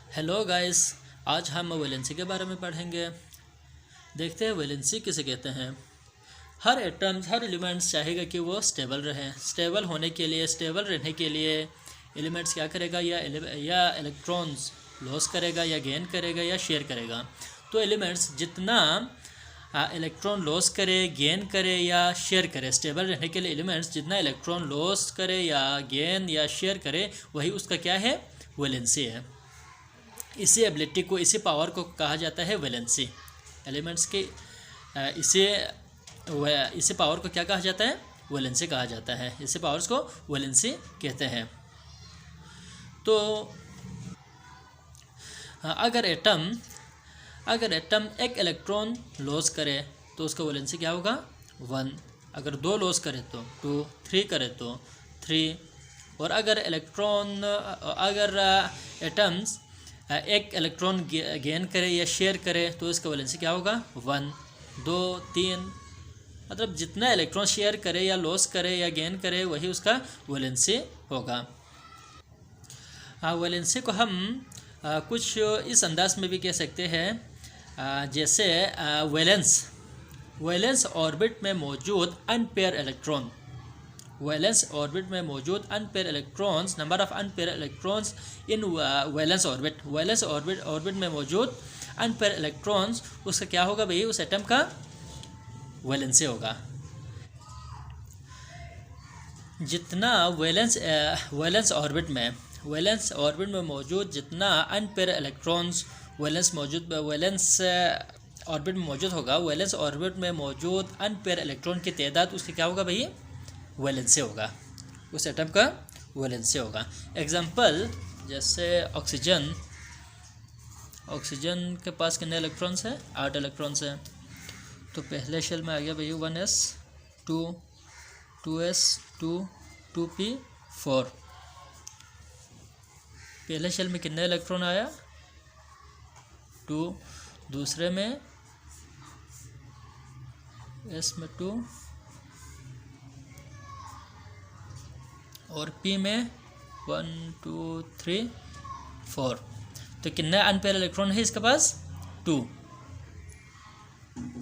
Hello guys. आज हम valency के बारे में पढ़ेंगे। देखते हैं वैलेंसी किसे कहते हैं। हर एटम्स हर एलिमेंट्स चाहेगा कि वो स्टेबल रहे। स्टेबल होने के लिए, स्टेबल रहने के लिए एलिमेंट्स क्या करेगा, या इलेक्ट्रॉन्स लॉस करेगा, या गेन करेगा, या शेयर करेगा। तो एलिमेंट्स जितना इलेक्ट्रॉन लॉस करे, गेन करे या शेयर करे, स्टेबल रहने के लिए एलिमेंट्स जितना इलेक्ट्रॉन लॉस करे या गेन या शेयर करे, वही उसका क्या है, वैलेंसी है। इसी एबिलिटी को, इसी पावर को कहा जाता है वैलेंसी। एलिमेंट्स के इसी पावर को क्या कहा जाता है, वैलेंसी कहा जाता है। इसी पावर्स को वैलेंसी कहते हैं। तो अगर एटम एक इलेक्ट्रॉन लॉस करे तो उसका वैलेंसी क्या होगा, 1। अगर 2 लॉस करे तो 2, 3 करे तो 3। और अगर एटम्स एक इलेक्ट्रॉन गेन करे या शेयर करे तो इसका वैलेंसी क्या होगा, 1, 2, 3। मतलब जितना इलेक्ट्रॉन शेयर करे या लॉस करे या गेन करे, वही उसका वैलेंसी होगा। वैलेंसी को हम कुछ इस अंदाज में भी कह सकते हैं, जैसे वैलेंस ऑर्बिट में मौजूद अनपेयर इलेक्ट्रॉन। वैलेंस ऑर्बिट में मौजूद unpair electrons, number of unpair electrons in valence orbit. Valence orbit में मौजूद अनपेयर इलेक्ट्रॉन्स, उसका क्या होगा भाई, उस एटम का वैलेंसी होगा। जितना वैलेंस ऑर्बिट में मौजूद जितना अनपेयर इलेक्ट्रॉन्स वैलेंस ऑर्बिट में मौजूद होगा, वैलेंस ऑर्बिट में मौजूद अनपेयर इलेक्ट्रॉन की तादाद उसकी क्या होगा भाई, वैलेंसी होगा। उस एटम का वैलेंसी होगा। एग्जाम्पल जैसे ऑक्सीजन के पास कितने इलेक्ट्रॉन्स हैं, 8 इलेक्ट्रॉन्स हैं। तो पहले शेल में आ गया भाई 1s 2 2s 2 2p 4। पहले शेल में कितने इलेक्ट्रॉन आया, 2। दूसरे में s में 2 और p में 1 2 3 4। तो कितना अनपेयर इलेक्ट्रॉन है इसके पास, 2।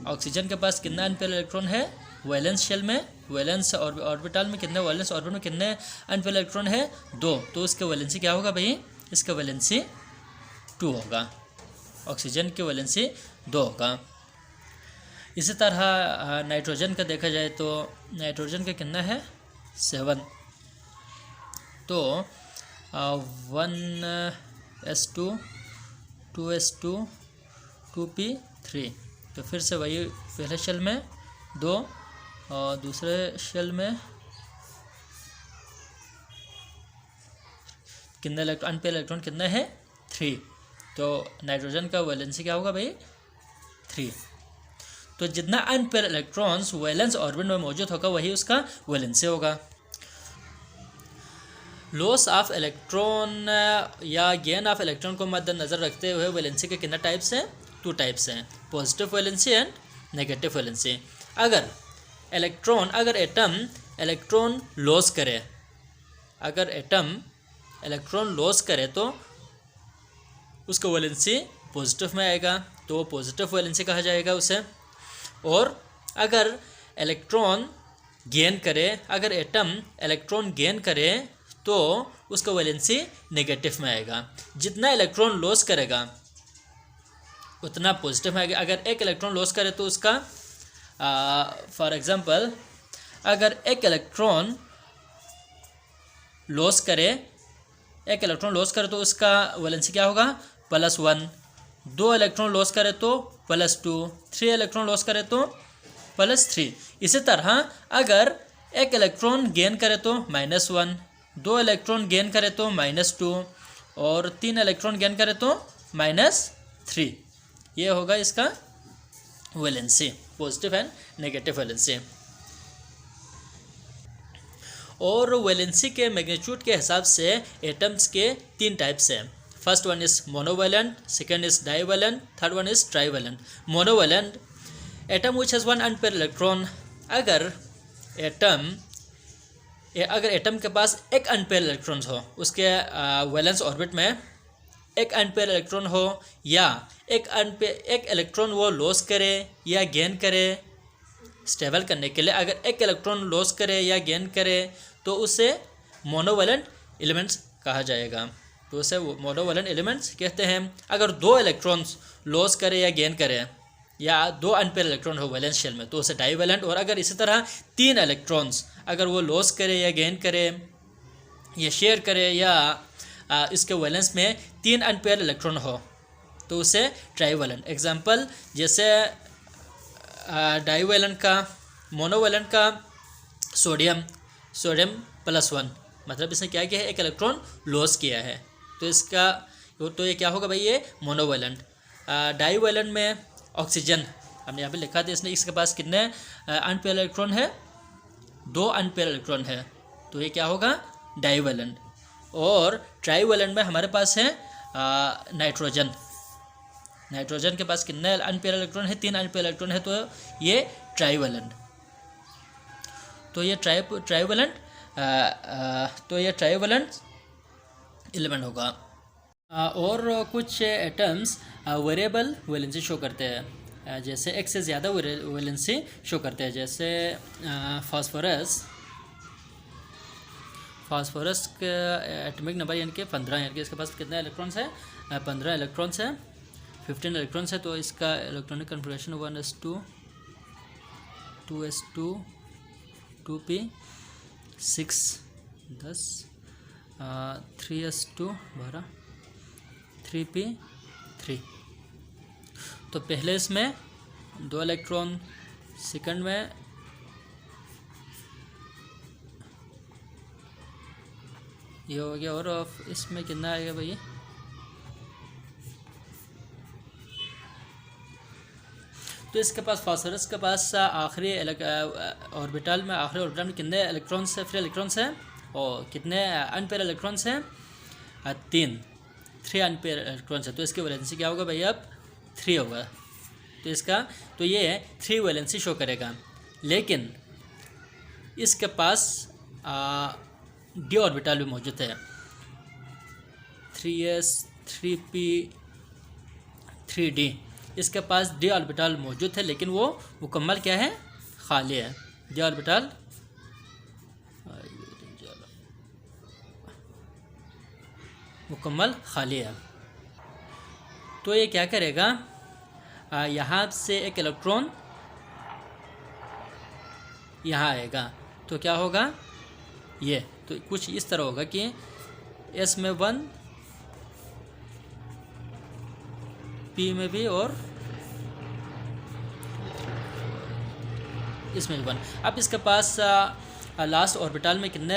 ऑक्सीजन के पास कितना अनपेयर इलेक्ट्रॉन है, वैलेंस शेल में, वैलेंस ऑर्बिटल में कितने, वैलेंस ऑर्बिट में कितने अनपेयर इलेक्ट्रॉन है, 2। तो इसका वैलेंसी क्या होगा भाई, इसका वैलेंसी 2 होगा। ऑक्सीजन की वैलेंसी 2 होगा। इसी तरह नाइट्रोजन का देखा जाए तो नाइट्रोजन का कितना है, 7। तो 1s2 2s2 2p3। तो फिर से वही, पहले शेल में 2 और दूसरे शेल में कितने अनपेयर इलेक्ट्रॉन कितना है, 3। तो नाइट्रोजन का वैलेंसी क्या होगा भाई, 3। तो जितना अनपेयर इलेक्ट्रॉन्स वैलेंस ऑर्बिट में मौजूद होगा, वही उसका वैलेंसी होगा। लॉस ऑफ इलेक्ट्रॉन या गेन ऑफ इलेक्ट्रॉन को मद्देनजर रखते हुए वैलेंसी के कितने टाइप्स हैं, 2 टाइप्स हैं, positive valency and negative valency. अगर एटम इलेक्ट्रॉन लॉस करे, तो उसका वैलेंसी पॉजिटिव में आएगा, तो पॉजिटिव वैलेंसी कहा जाएगा उसे। और अगर एटम इलेक्ट्रॉन गेन करे तो उसका वैलेंसी नेगेटिव में आएगा। जितना इलेक्ट्रॉन लॉस करेगा उतना पॉजिटिव में आएगा। अगर एक इलेक्ट्रॉन लॉस करे तो उसका फॉर एग्जांपल, अगर एक इलेक्ट्रॉन लॉस करे तो उसका वैलेंसी क्या होगा, +1। 2 इलेक्ट्रॉन लॉस करे तो +2। 3 इलेक्ट्रॉन लॉस करे तो +3। इसी तरह अगर एक इलेक्ट्रॉन गेन करे तो -1, 2 इलेक्ट्रॉन गेन करे तो -2 और 3 इलेक्ट्रॉन गेन करे तो -3। ये होगा इसका valency, positive and negative valency. और वैलेंसी के मैग्नीट्यूड के हिसाब से एटम्स के 3 टाइप्स हैं। First one is monovalent, second is divalent, third one is trivalent. Monovalent atom which has 1 unpair electron. अगर एटम के पास एक अनपेयर इलेक्ट्रॉन्स हो उसके वैलेंस ऑर्बिट में, एक अनपेयर इलेक्ट्रॉन हो या एक इलेक्ट्रॉन वो लॉस करे या गेन करे, स्टेबल करने के लिए अगर एक इलेक्ट्रॉन लॉस करे या गेन करे तो उसे मोनोवैलेंट एलिमेंट्स कहा जाएगा। तो उसे मोनोवैलेंट एलिमेंट्स कहते हैं। अगर दो इलेक्ट्रॉन्स लॉस करे या गेन करे या दो अनपेयर इलेक्ट्रॉन हो वैलेंस शेल में तो उसे डाईवैलेंट। और अगर इसी तरह तीन इलेक्ट्रॉन्स अगर वो लॉस करे या गेन करे या शेयर करे या इसके वैलेंस में तीन अनपेयर इलेक्ट्रॉन हो तो उसे ट्राईवैलेंट। एग्जांपल जैसे डाईवैलेंट का मोनोवैलेंट का सोडियम +1, मतलब इसने क्या किया है, एक इलेक्ट्रॉन लॉस किया है तो इसका तो ये क्या होगा भाई, ये मोनोवैलेंट। डाईवैलेंट में ऑक्सीजन हमने यहाँ पे लिखा था, इसने इसके पास कितने अनपेयर इलेक्ट्रॉन है, 2 अनपेयर इलेक्ट्रॉन है तो ये क्या होगा, डाईवैलेंट। और ट्राईवैलेंट में हमारे पास है नाइट्रोजन के पास कितने अनपेयर इलेक्ट्रॉन है, 3 अनपेयर इलेक्ट्रॉन है तो ये ट्राईवैलेंट। तो ये ट्राईवैलेंट एलिमेंट होगा। और कुछ एटम्स वेरिएबल वैलेंसी शो करते हैं, जैसे एक से ज़्यादा वैलेंसी शो करते हैं। जैसे फास्फोरस का एटॉमिक नंबर यानी कि 15, यानी कि इसके पास कितने इलेक्ट्रॉन्स है, 15 इलेक्ट्रॉन्स है, 15 इलेक्ट्रॉन्स है तो इसका electronic configuration 1s2 2s2 2p 6 10 3s2 12 3p 3। तो पहले इसमें 2 इलेक्ट्रॉन, सेकंड में ये हो गया और इसमें कितना आएगा भाई, तो इसके पास फास्फोरस के पास आखिरी ऑर्बिटल में कितने इलेक्ट्रॉन्स है, फ्री इलेक्ट्रॉन्स हैं और कितने अनपेयर इलेक्ट्रॉन्स हैं, 3 अनपेयर इलेक्ट्रॉन्स है तो इसकी वैलेंसी क्या होगा भाई, अब 3 होगा। तो ये 3 वैलेंसी शो करेगा। लेकिन इसके पास डी ऑर्बिटल भी मौजूद है, 3s 3p 3d, इसके पास डी ऑर्बिटल मौजूद है लेकिन वो मुकम्मल क्या है, खाली है। डी ऑर्बिटल मुकम्मल खाली है। तो ये क्या करेगा, यहाँ से एक इलेक्ट्रॉन यहाँ आएगा तो क्या होगा, ये तो कुछ इस तरह होगा कि S में 1, P में भी और इसमें 1। अब इसके पास लास्ट ऑर्बिटल में कितने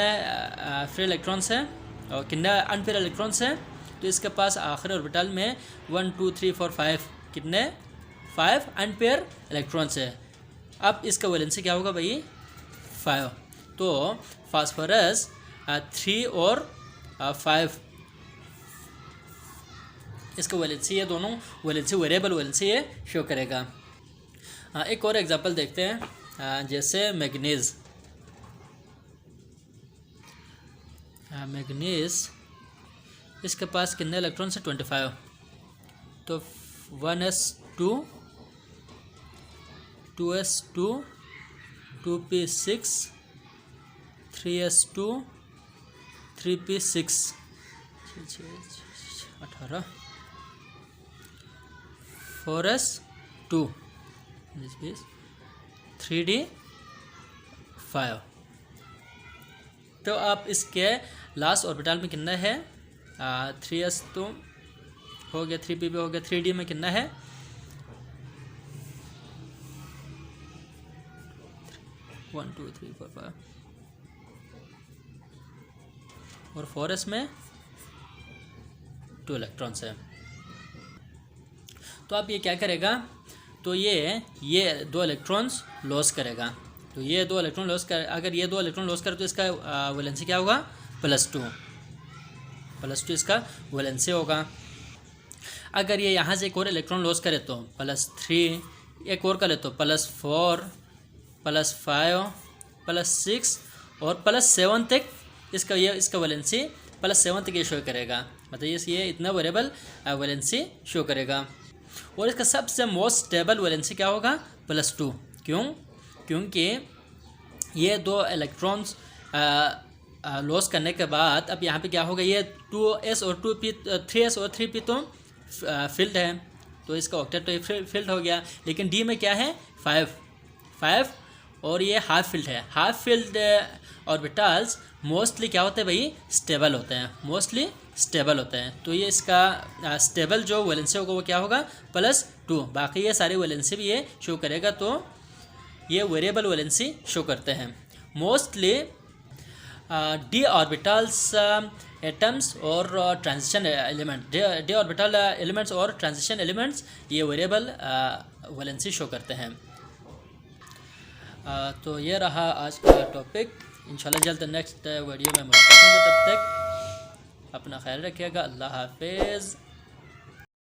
फ्री इलेक्ट्रॉन्स हैं और कितने अनपेयर इलेक्ट्रॉन्स हैं, तो इसके पास आखिरी ऑर्बिटल में 1 2 3 4 5 कितने 5 अनपेयर इलेक्ट्रॉन्स है। अब इसका वैलेंसी क्या होगा भाई, 5। तो फास्फोरस 3 और 5 इसका वैलेंसी, ये दोनों वैलेंसी वेरिएबल वैलेंसी ये शो करेगा। एक और एग्जांपल देखते हैं, जैसे मैग्नीज इसके पास कितने इलेक्ट्रॉन्स है, 25। तो 1s2 2s2 2p6 3s2 3p6 18 4s2 3d5। तो आप इसके लास्ट ऑर्बिटल में कितना है, 3s तो हो गया, 3p भी हो गया, 3d में कितना है, 1 2 3 4 5 और 4s में 2 इलेक्ट्रॉन्स है। तो अब ये क्या करेगा, तो ये 2 इलेक्ट्रॉन्स लॉस करेगा। तो ये 2 इलेक्ट्रॉन लॉस कर, अगर ये 2 इलेक्ट्रॉन लॉस करे तो इसका वैलेंसी क्या होगा, +2 इसका वैलेंसी होगा। अगर ये यहाँ से एक और इलेक्ट्रॉन लॉस करे तो +3, एक और करे तो +4 +5 +6 और +7 तक इसका वैलेंसी +7 तक ये शो करेगा। मतलब ये इतना वेरिएबल वैलेंसी शो करेगा। और इसका सबसे मोस्ट स्टेबल वैलेंसी क्या होगा? +2। क्यों? क्योंकि ये 2 इलेक्ट्रॉन्स लॉस करने के बाद अब यहाँ पे क्या होगा, ये 2s और 2p 3s और 3p तो फील्ड है, तो इसका ऑक्टेट तो फील्ड हो गया। लेकिन डी में क्या है? 5 और ये हाफ फील्ड है। हाफ फील्ड ऑर्बिटल्स मोस्टली क्या होते हैं भाई? स्टेबल होते हैं, मोस्टली स्टेबल होते हैं। तो ये इसका स्टेबल जो वैलेंसी होगा वो क्या होगा? +2। बाकी ये सारी वैलेंसी भी ये शो करेगा, तो ये वेरिएबल वैलेंसी शो करते हैं। मोस्टली डी ऑर्बिटल्स एटम्स और transition element, D orbital elements और ट्रांजिशन एलिमेंट्स ये वेरिएबल वैलेंसी शो करते हैं। तो ये रहा आज का टॉपिक। इंशाल्लाह जल्द नेक्स्ट वीडियो में मुलाकात होंगे। तब तक अपना ख्याल रखिएगा। अल्लाह हाफिज़।